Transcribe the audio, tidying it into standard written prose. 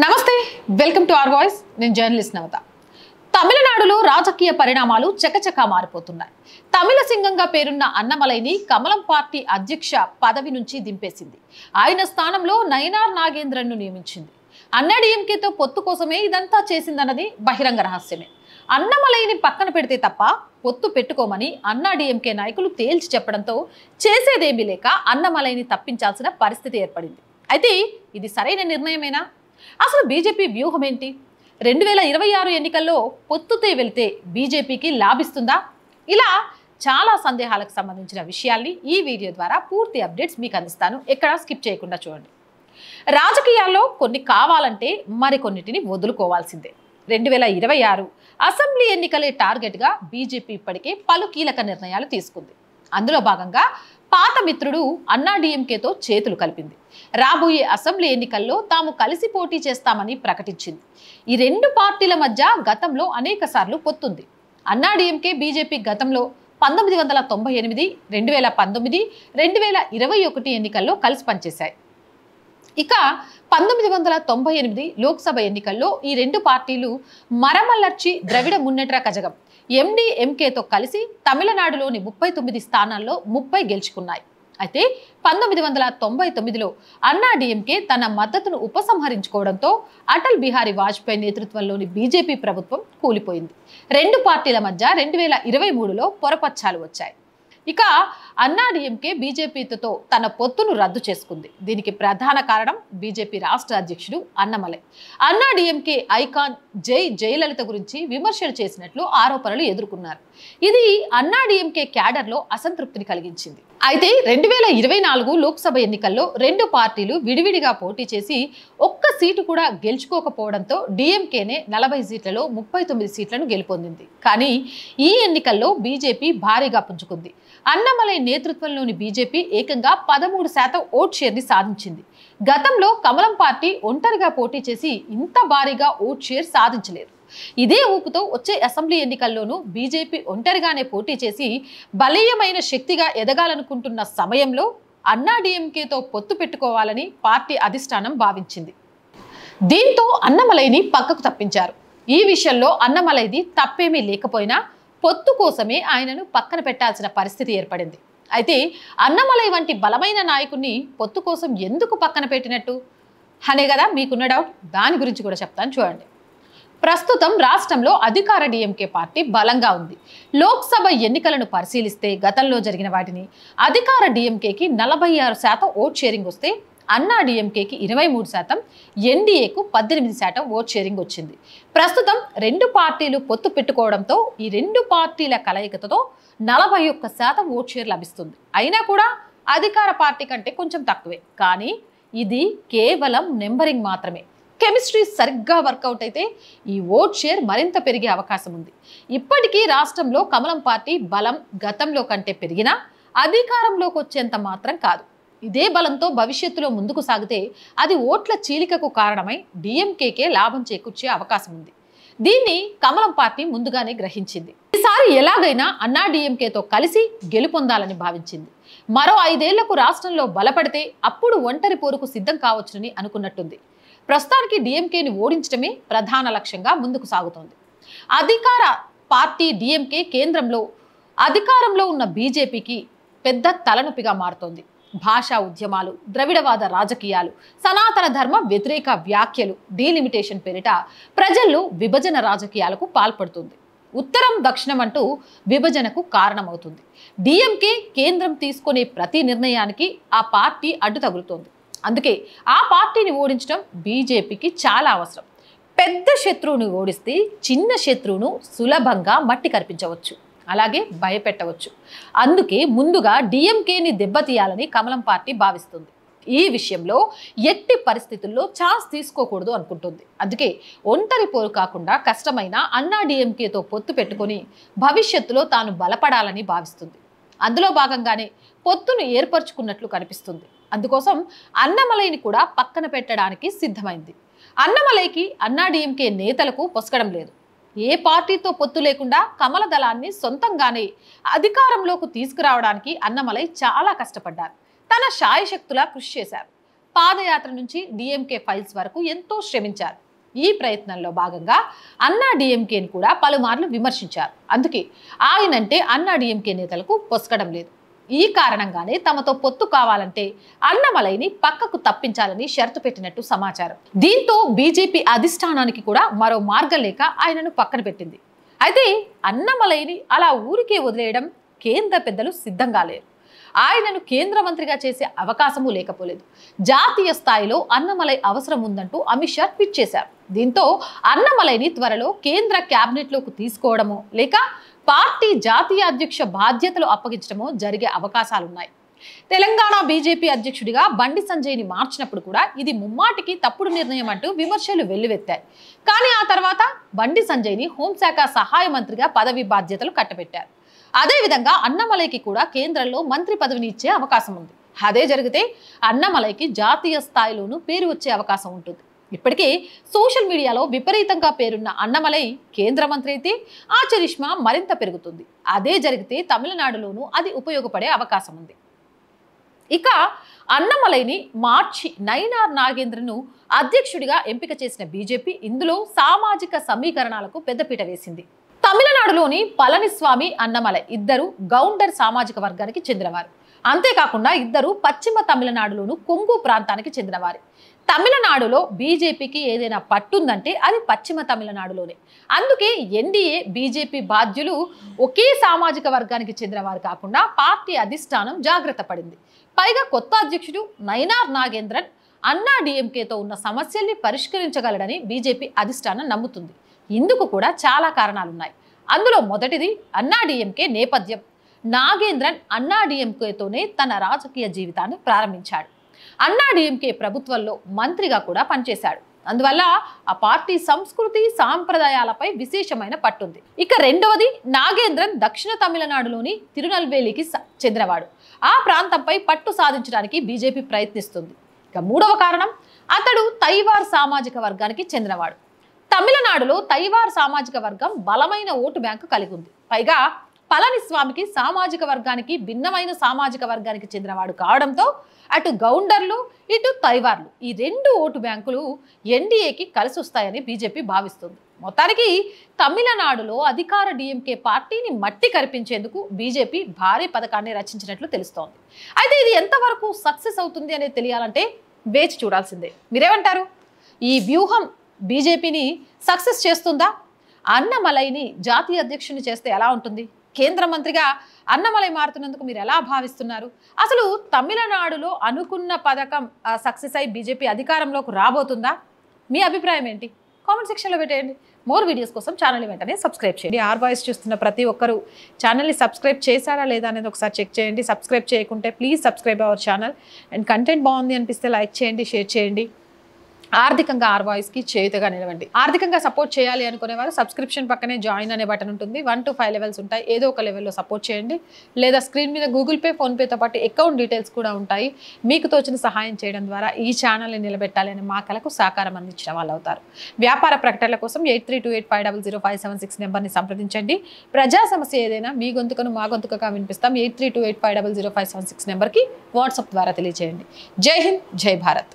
నమస్తే welcome to our voice నేను journalist నవత తమిళనాడులో రాజకీయ పరిణామాలు చకచకా మారిపోతున్నాయి. తమిళ సింగంగా పేరున్న అన్నమలైని కమలం పార్టీ అధ్యక్ష పదవి నుంచి దింపేసింది. ఆయన స్థానంలో నయనార్ నాగేంద్రన్ను నియమించింది. అన్నాడీఎంకేతో పొత్తు కోసమే ఇదంతా చేసిందన్నది బహిరంగ రహస్యమే. అన్నమలైని పక్కన పెడితే తప్ప పొత్తు పెట్టుకోమని అన్నాడీఎంకే నాయకులు తేల్చి చెప్పడంతో చేసేదేమీ లేక అన్నమలైని తప్పించాల్సిన పరిస్థితి ఏర్పడింది. అయితే ఇది సరైన నిర్ణయమేనా? అసలు బీజేపీ వ్యూహం ఏంటి? 2026 ఎన్నికల్లో పొత్తుతో వెళ్తే బీజేపీకి లాభిస్తుందా? ఇలా చాలా సందేహాలకు సంబంధించిన విషయాల్ని ఈ వీడియో ద్వారా పూర్తి అప్డేట్స్ మీకు అందిస్తాను. ఎక్కడ స్కిప్ చేయకుండా చూడండి. రాజకీయాల్లో కొన్ని కావాలంటే మరికొన్నిటిని వదులుకోవాల్సిందే. 2026 అసెంబ్లీ ఎన్నికలే టార్గెట్గా బీజేపీ ఇప్పటికే పలు కీలక నిర్ణయాలు తీసుకుంది. అందులో భాగంగా పాత మిత్రుడు అన్నాడీఎంకేతో చేతులు కలిపింది. రాబోయే అసెంబ్లీ ఎన్నికల్లో తాము కలిసి పోటీ చేస్తామని ప్రకటించింది. ఈ రెండు పార్టీల మధ్య గతంలో అనేక సార్లు పొత్తుంది. అన్నాడీఎంకే బీజేపీ గతంలో 1998, 2019, 2021 ఎన్నికల్లో కలిసి పనిచేశాయి. ఇక 1998 లోక్సభ ఎన్నికల్లో ఈ రెండు పార్టీలు మరమల్లర్చి ద్రవిడ మున్నెట్ర కజగం ఎండీఎంకేతో కలిసి తమిళనాడులోని 39 స్థానాల్లో 30 గెలుచుకున్నాయి. అయితే 1999లో అన్నాడీఎంకే తన మద్దతును ఉపసంహరించుకోవడంతో అటల్ బిహారీ వాజ్పేయి నేతృత్వంలోని బీజేపీ ప్రభుత్వం కూలిపోయింది. రెండు పార్టీల మధ్య 2023లో పొరపచ్చాలు వచ్చాయి. ఇక అన్నాడీఎంకే బీజేపీతో తన పొత్తును రద్దు చేసుకుంది. దీనికి ప్రధాన కారణం బీజేపీ రాష్ట్ర అధ్యక్షుడు అన్నమలై. అన్నాడీఎంకే ఐకాన్ జయలలిత గురించి విమర్శలు చేసినట్లు ఆరోపణలు ఎదుర్కొన్నారు. ఇది అన్నాడీఎంకే క్యాడర్లో అసంతృప్తిని కలిగించింది. అయితే 2024 లోక్సభ ఎన్నికల్లో రెండు పార్టీలు విడివిడిగా పోటీ చేసి ఒక్క సీటు కూడా గెలుచుకోకపోవడంతో డీఎంకేనే 40 సీట్లలో 39 సీట్లను గెలుపొందింది. కానీ ఈ ఎన్నికల్లో బీజేపీ భారీగా పుంజుకుంది. అన్నమలై నేతృత్వంలోని బీజేపీ ఏకంగా 13% ఓట్ షేర్ని సాధించింది. గతంలో కమలం పార్టీ ఒంటరిగా పోటీ చేసి ఇంత భారీగా ఓట్ షేర్ సాధించలేదు. ఇదే ఊపుతో వచ్చే అసెంబ్లీ ఎన్నికల్లోనూ బీజేపీ ఒంటరిగానే పోటీ చేసి బలీయమైన శక్తిగా ఎదగాలనుకుంటున్న సమయంలో అన్నాడీఎంకేతో పొత్తు పెట్టుకోవాలని పార్టీ అధిష్టానం భావించింది. దీంతో అన్నమలైని పక్కకు తప్పించారు. ఈ విషయంలో అన్నమలైది తప్పేమీ లేకపోయినా పొత్తు కోసమే ఆయనను పక్కన పెట్టాల్సిన పరిస్థితి ఏర్పడింది. అయితే అన్నమలై వంటి బలమైన నాయకుడిని పొత్తు కోసం ఎందుకు పక్కన పెట్టినట్టు అనే కదా మీకున్న డౌట్. దాని గురించి కూడా చెప్తాను చూడండి. ప్రస్తుతం రాష్ట్రంలో అధికార డీఎంకే పార్టీ బలంగా ఉంది. లోక్సభ ఎన్నికలను పరిశీలిస్తే గతంలో జరిగిన వాటిని అధికార డీఎంకేకి 46% ఓట్ షేరింగ్ వస్తే అన్నాడీఎంకేకి 23%, ఎన్డీఏకు 18% ఓట్ షేరింగ్ వచ్చింది. ప్రస్తుతం రెండు పార్టీలు పొత్తు పెట్టుకోవడంతో ఈ రెండు పార్టీల కలయికతో 41% ఓట్ షేర్ లభిస్తుంది. అయినా కూడా అధికార పార్టీ కంటే కొంచెం తక్కువే. కానీ ఇది కేవలం నెంబరింగ్ మాత్రమే. కెమిస్ట్రీ సరిగ్గా వర్కౌట్ అయితే ఈ ఓట్ షేర్ మరింత పెరిగే అవకాశం ఉంది. ఇప్పటికీ రాష్ట్రంలో కమలం పార్టీ బలం గతంలో కంటే పెరిగినా అధికారంలోకి వచ్చేంత మాత్రం కాదు. ఇదే బలంతో భవిష్యత్తులో ముందుకు సాగితే అది ఓట్ల చీలికకు కారణమై డీఎంకేకే లాభం చేకూర్చే అవకాశం ఉంది. దీన్ని కమలం పార్టీ ముందుగానే గ్రహించింది. ఈసారి ఎలాగైనా అన్నాడీఎంకేతో కలిసి గెలుపొందాలని భావించింది. మరో 5 ఏళ్లకు రాష్ట్రంలో బలపడితే అప్పుడు ఒంటరి పోరుకు సిద్ధం కావచ్చునని అనుకున్నట్టుంది. ప్రస్తుతానికి డీఎంకేని ఓడించడమే ప్రధాన లక్ష్యంగా ముందుకు సాగుతోంది. అధికార పార్టీ డీఎంకే కేంద్రంలో అధికారంలో ఉన్న బీజేపీకి పెద్ద తలనొప్పిగా మారుతోంది. భాషా ఉద్యమాలు, ద్రవిడవాద రాజకీయాలు, సనాతన ధర్మ వ్యతిరేక వ్యాఖ్యలు, డీలిమిటేషన్ పేరిట ప్రజల్లో విభజన రాజకీయాలకు పాల్పడుతుంది. ఉత్తరం దక్షిణం అంటూ విభజనకు కారణమవుతుంది. డీఎంకే కేంద్రం తీసుకునే ప్రతి నిర్ణయానికి ఆ పార్టీ అడ్డు తగులుతోంది. అందుకే ఆ పార్టీని ఓడించడం బీజేపీకి చాలా అవసరం. పెద్ద శత్రువుని ఓడిస్తే చిన్న శత్రువును సులభంగా మట్టి కరిపించవచ్చు, అలాగే భయపెట్టవచ్చు. అందుకే ముందుగా డీఎంకేని దెబ్బతీయాలని కమలం పార్టీ భావిస్తుంది. ఈ విషయంలో ఎట్టి పరిస్థితుల్లో ఛాన్స్ తీసుకోకూడదు అనుకుంటుంది. అందుకే ఒంటరి పోరు కాకుండా కష్టమైన అన్నాడీఎంకేతో పొత్తు పెట్టుకొని భవిష్యత్తులో తాను బలపడాలని భావిస్తుంది. అందులో భాగంగానే పొత్తును ఏర్పరచుకున్నట్లు కనిపిస్తుంది. అందుకోసం అన్నమలైని కూడా పక్కన పెట్టడానికి సిద్ధమైంది. అన్నమలైకి అన్నాడీఎంకే నేతలకు పొసగడం లేదు. ఏ పార్టీతో పొత్తు లేకుండా కమల దళాన్ని సొంతంగానే అధికారంలోకి తీసుకురావడానికి అన్నమలై చాలా కష్టపడ్డారు. తన శాయశక్తులా కృషి చేశారు. పాదయాత్ర నుంచి డిఎంకే ఫైల్స్ వరకు ఎంతో శ్రమించారు. ఈ ప్రయత్నంలో భాగంగా అన్నా డిఎంకేని కూడా పలుమార్లు విమర్శించారు. అందుకే ఆయనంటే అన్నా డిఎంకే నేతలకు పొసగడం లేదు. ఈ కారణంగానే తమతో పొత్తు కావాలంటే అన్నమలైని పక్కకు తప్పించాలని షరతు పెట్టినట్టు సమాచారం. దీంతో బీజేపీ అధిష్టానానికి కూడా మరో మార్గం లేక ఆయనను పక్కన పెట్టింది. అయితే అన్నమలైని అలా ఊరికే వదిలేయడం కేంద్ర పెద్దలు సిద్ధంగా లేరు. ఆయనను కేంద్ర మంత్రిగా చేసే అవకాశమూ లేకపోలేదు. జాతీయ స్థాయిలో అన్నమలై అవసరం ఉందంటూ అమిత్ షా ట్వీట్ చేశారు. దీంతో అన్నమలైని త్వరలో కేంద్ర క్యాబినెట్లోకి తీసుకోవడమో లేక పార్టీ జాతీయ అధ్యక్ష బాధ్యతలు అప్పగించడమో జరిగే అవకాశాలున్నాయి. తెలంగాణ బీజేపీ అధ్యక్షుడిగా బండి సంజయ్ని మార్చినప్పుడు కూడా ఇది ముమ్మాటికి తప్పుడు నిర్ణయం అంటూ విమర్శలు వెల్లువెత్తాయి. కానీ ఆ తర్వాత బండి సంజయ్ని హోంశాఖ సహాయ మంత్రిగా పదవి బాధ్యతలు కట్టబెట్టారు. అదేవిధంగా అన్నమలైకి కూడా కేంద్రంలో మంత్రి పదవిని ఇచ్చే అవకాశం ఉంది. అదే జరిగితే అన్నమలైకి జాతీయ స్థాయిలోనూ పేరు వచ్చే అవకాశం ఉంటుంది. ఇప్పటికే సోషల్ మీడియాలో విపరీతంగా పేరున్న అన్నమలై కేంద్ర మంత్రి అయితే ఆ చరిష్మా మరింత పెరుగుతుంది. అదే జరిగితే తమిళనాడులోనూ అది ఉపయోగపడే అవకాశం ఉంది. ఇక అన్నమలైని మార్చి నైనార్ నాగేంద్రను అధ్యక్షుడిగా ఎంపిక చేసిన బీజేపీ ఇందులో సామాజిక సమీకరణాలకు పెద్దపీట వేసింది. తమిళనాడులోని పళనిస్వామి, అన్నమలై ఇద్దరు గౌండర్ సామాజిక వర్గానికి చెందినవారు. అంతేకాకుండా ఇద్దరు పశ్చిమ తమిళనాడులోను కొంగు ప్రాంతానికి చెందినవారు. తమిళనాడులో బీజేపీకి ఏదైనా పట్టుందంటే అది పశ్చిమ తమిళనాడులోనే. అందుకే ఎన్డీఏ బీజేపీ బాధ్యులు ఒకే సామాజిక వర్గానికి చెందినవారు కాకుండా పార్టీ అధిష్టానం జాగ్రత్త పడింది. పైగా కొత్త అధ్యక్షుడు నైనార్ నాగేంద్రన్ అన్నా డిఎంకేతో ఉన్న సమస్యల్ని పరిష్కరించగలడని బీజేపీ అధిష్టానం నమ్ముతుంది. ఇందుకు కూడా చాలా కారణాలున్నాయి. అందులో మొదటిది అన్నా డిఎంకే నేపథ్యం. నాగేంద్రన్ అన్నా డిఎంకేతోనే తన రాజకీయ జీవితాన్ని ప్రారంభించాడు. అన్నా డిఎంకే ప్రభుత్వంలో మంత్రిగా కూడా పనిచేశాడు. అందువల్ల ఆ పార్టీ సంస్కృతి సాంప్రదాయాలపై విశేషమైన పట్టుంది. ఇక రెండవది, నాగేంద్రన్ దక్షిణ తమిళనాడులోని తిరునల్వేలికి చెందినవాడు. ఆ ప్రాంతంపై పట్టు సాధించడానికి బీజేపీ ప్రయత్నిస్తుంది. ఇక మూడవ కారణం, అతడు తైవార్ సామాజిక వర్గానికి చెందినవాడు. తమిళనాడులో తైవార్ సామాజిక వర్గం బలమైన ఓటు బ్యాంకు కలిగి ఉంది. పైగా పళనిస్వామికి సామాజిక వర్గానికి భిన్నమైన సామాజిక వర్గానికి చెందినవాడు కావడంతో అటు గౌండర్లు ఇటు తైవార్లు ఈ రెండు ఓటు బ్యాంకులు ఎన్డీఏకి కలిసి వస్తాయని బీజేపీ భావిస్తుంది. మొత్తానికి తమిళనాడులో అధికార డిఎంకే పార్టీని మట్టి కరిపించేందుకు బీజేపీ భారీ పథకాన్ని రచించినట్లు తెలుస్తోంది. అయితే ఇది ఎంతవరకు సక్సెస్ అవుతుంది అనేది తెలియాలంటే వేచి చూడాల్సిందే. మీరేమంటారు? ఈ వ్యూహం బీజేపీని సక్సెస్ చేస్తుందా? అన్నమలైని జాతీయ అధ్యక్షుని చేస్తే ఎలా ఉంటుంది? కేంద్ర మంత్రిగా అన్నమలై మారుతున్నందుకు మీరు ఎలా భావిస్తున్నారు? అసలు తమిళనాడులో అనుకున్న పథకం సక్సెస్ అయి బీజేపీ అధికారంలోకి రాబోతుందా? మీ అభిప్రాయం ఏంటి? కామెంట్ సెక్షన్లో పెట్టేయండి. మోర్ వీడియోస్ కోసం ఛానల్ని వెంటనే సబ్స్క్రైబ్ చేయండి. ఆర్ వాయిస్ చూస్తున్న ప్రతి ఒక్కరూ ఛానల్ని సబ్స్క్రైబ్ చేశారా లేదా అనేది ఒకసారి చెక్ చేయండి. సబ్స్క్రైబ్ చేయకుంటే please subscribe our channel. And content బాగుంది అనిపిస్తే లైక్ చేయండి, షేర్ చేయండి. ఆర్థికంగా ఆర్ వాయిస్కి చేయుతగా నిలవండి. ఆర్థికంగా సపోర్ట్ చేయాలి అనుకునేవారు సబ్స్క్రిప్షన్ పక్కనే జాయిన్ అనే బటన్ ఉంటుంది. 1 to 5 లెవెల్స్ ఉంటాయి. ఏదో ఒక లెవెల్లో సపోర్ట్ చేయండి. లేదా స్క్రీన్ మీద గూగుల్ పే, ఫోన్పేతో పాటు అకౌంట్ డీటెయిల్స్ కూడా ఉంటాయి. మీకు తోచిన సహాయం చేయడం ద్వారా ఈ ఛానల్ని నిలబెట్టాలి అని మా కలకు సహకారం అందించిన వాళ్ళు అవుతారు. వ్యాపార ప్రకటనల కోసం 8328500576 నెంబర్ని సంప్రదించండి. ప్రజా సమస్య ఏదైనా మీ గొంతుకను మా గొంతుకగా వినిపిస్తాం. 8328500576 నెంబర్కి వాట్సాప్ ద్వారా తెలియజేయండి. జై హింద్, జై భారత్.